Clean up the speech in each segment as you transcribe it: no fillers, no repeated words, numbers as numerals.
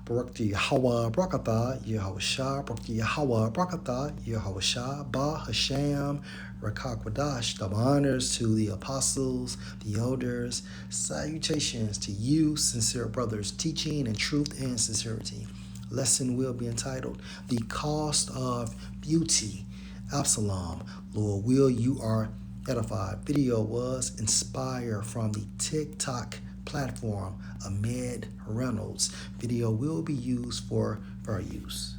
Barak Yahweh Brakatha, Yehoshua, Barak Yahweh Brakatha, Yehoshua, Ba Hashem, Rakakwadash. Double honors to the apostles, the elders. Salutations to you, sincere brothers, teaching in truth and sincerity. Lesson will be entitled The Cost of Beauty. Absalom, Lord will you are edified. Video was inspired from the TikTok platform Ahmed Reynolds. Video will be used for fair use.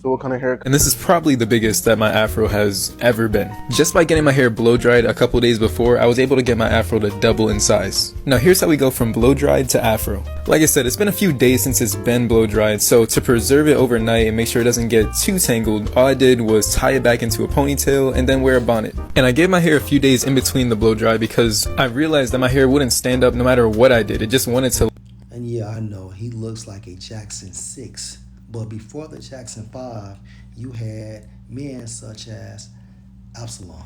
So what kind of haircut? And this is probably the biggest that my afro has ever been. Just by getting my hair blow dried a couple days before, I was able to get my afro to double in size. Now here's how we go from blow dried to afro. Like I said, it's been a few days since it's been blow dried, so to preserve it overnight and make sure it doesn't get too tangled, all I did was tie it back into a ponytail and then wear a bonnet. And I gave my hair a few days in between the blow dry because I realized that my hair wouldn't stand up no matter what I did. It just wanted to. And yeah, I know he looks like a Jackson 6. But before the Jackson 5, you had men such as Absalom.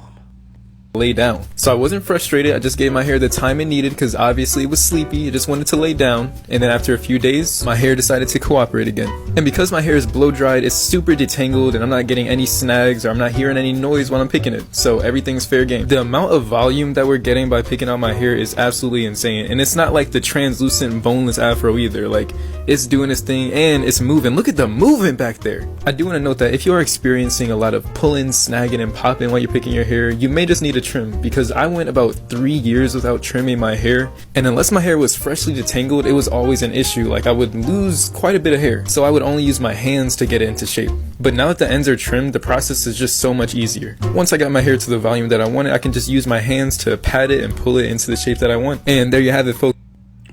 Lay down. So I wasn't frustrated, I just gave my hair the time it needed because obviously it was sleepy, it just wanted to lay down, and then after a few days, my hair decided to cooperate again. And because my hair is blow dried, it's super detangled and I'm not getting any snags or I'm not hearing any noise while I'm picking it, so everything's fair game. The amount of volume that we're getting by picking out my hair is absolutely insane, and it's not like the translucent boneless afro either. Like, it's doing its thing and it's moving. Look at the movement back there. I do want to note that if you are experiencing a lot of pulling, snagging, and popping while you're picking your hair, you may just need a trim, because I went about 3 years without trimming my hair, and unless my hair was freshly detangled, it was always an issue. Like, I would lose quite a bit of hair, so I would only use my hands to get it into shape. But now that the ends are trimmed, the process is just so much easier. Once I got my hair to the volume that I wanted, I can just use my hands to pat it and pull it into the shape that I want. And there you have it, folks.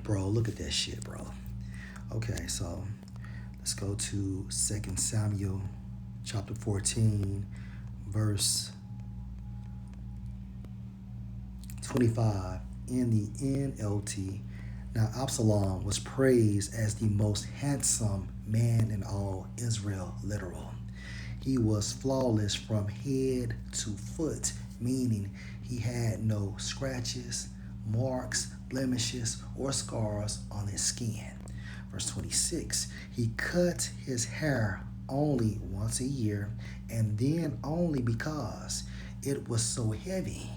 Bro, look at that shit, bro. Okay, so let's go to 2 Samuel chapter 14, verse 25 in the NLT. Now Absalom was praised as the most handsome man in all Israel, literal. He was flawless from head to foot, meaning he had no scratches, marks, blemishes, or scars on his skin. Verse 26, he cut his hair only once a year, and then only because it was so heavy.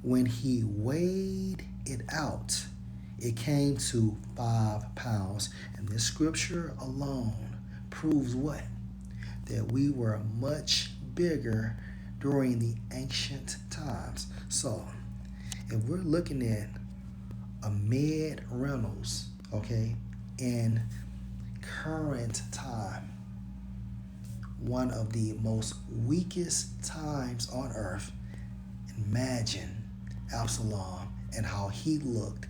When he weighed it out, it came to 5 pounds. And this scripture alone proves what? That we were much bigger during the ancient times. So, if we're looking at Ahmed Reynolds, okay, in current time, one of the most weakest times on earth, imagine Absalom and how he looked,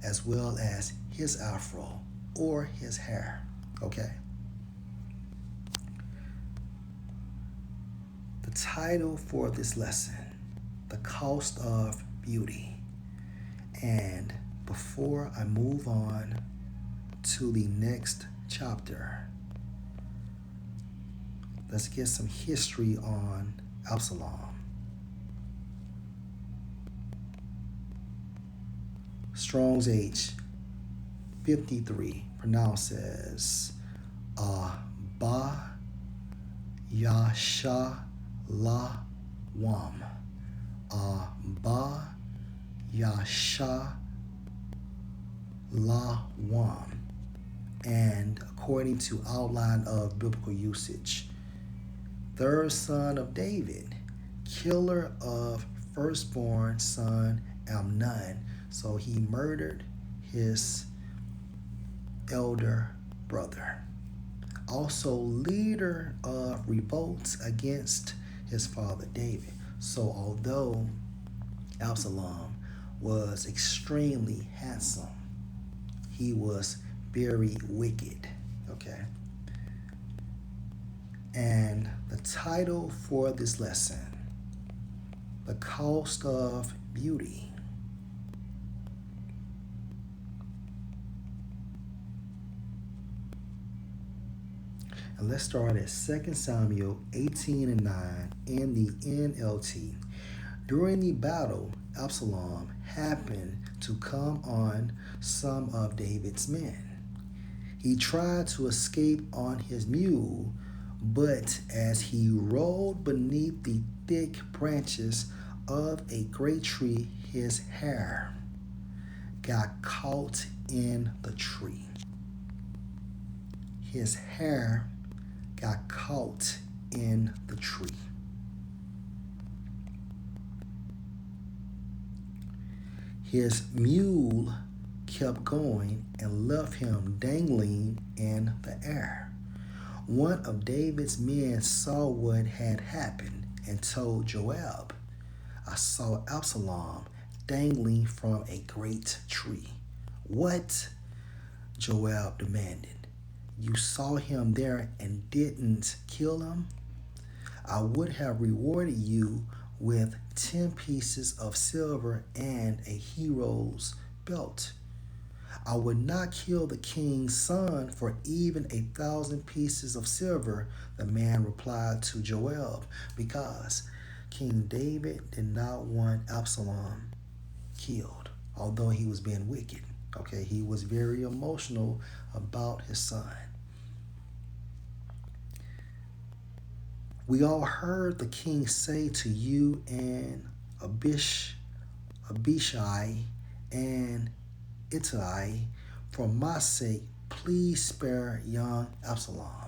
as well as his afro or his hair, okay? The title for this lesson, The Cost of Beauty. And before I move on to the next chapter, let's get some history on Absalom. Strong's H 53, pronounced as Ba Yasha La Wam. Ba Yasha La Wam. And according to outline of biblical usage, third son of David, killer of firstborn son Amnon. So he murdered his elder brother. Also leader of revolts against his father David. So although Absalom was extremely handsome, he was very wicked, okay? And the title for this lesson, The Cost of Beauty. And let's start at 2 Samuel 18 and 9 in the NLT. During the battle, Absalom happened to come on some of David's men. He tried to escape on his mule, but as he rode beneath the thick branches of a great tree, his hair got caught in the tree. His hair got caught in the tree. His mule kept going and left him dangling in the air. One of David's men saw what had happened and told Joab, "I saw Absalom dangling from a great tree." "What?" Joab demanded. "You saw him there and didn't kill him? I would have rewarded you with 10 pieces of silver and a hero's belt. I would not kill the king's son for even 1,000 pieces of silver," the man replied to Joab, because King David did not want Absalom killed, although he was being wicked. Okay, he was very emotional about his son. "We all heard the king say to you and Abishai and Ittai, 'For my sake, please spare young Absalom.'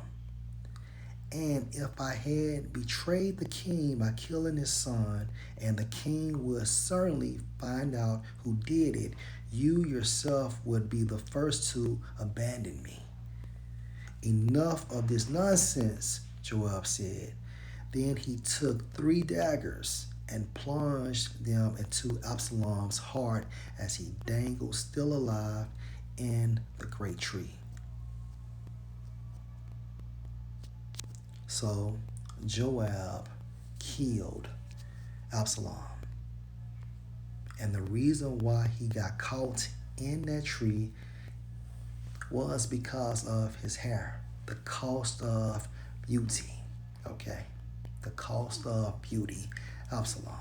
And if I had betrayed the king by killing his son, and the king would certainly find out who did it, you yourself would be the first to abandon me." "Enough of this nonsense," Joab said. Then he took 3 daggers and plunged them into Absalom's heart as he dangled still alive in the great tree. So Joab killed Absalom. And the reason why he got caught in that tree was because of his hair. The cost of beauty. Okay? The cost of beauty. Absalom.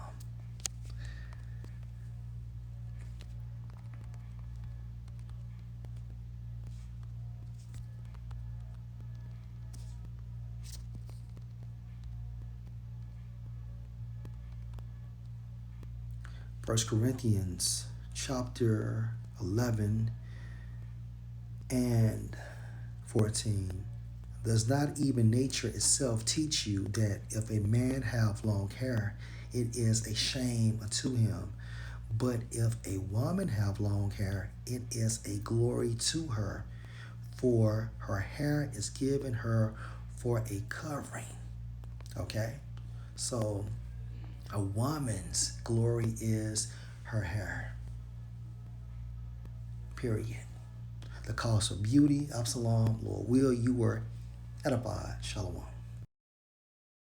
1 Corinthians chapter 11 and 14. "Does not even nature itself teach you that if a man have long hair, it is a shame unto him? But if a woman have long hair, it is a glory to her, for her hair is given her for a covering." Okay? So a woman's glory is her hair. Period. The cost of beauty. Absalom, Lord will you were edified. Shalom.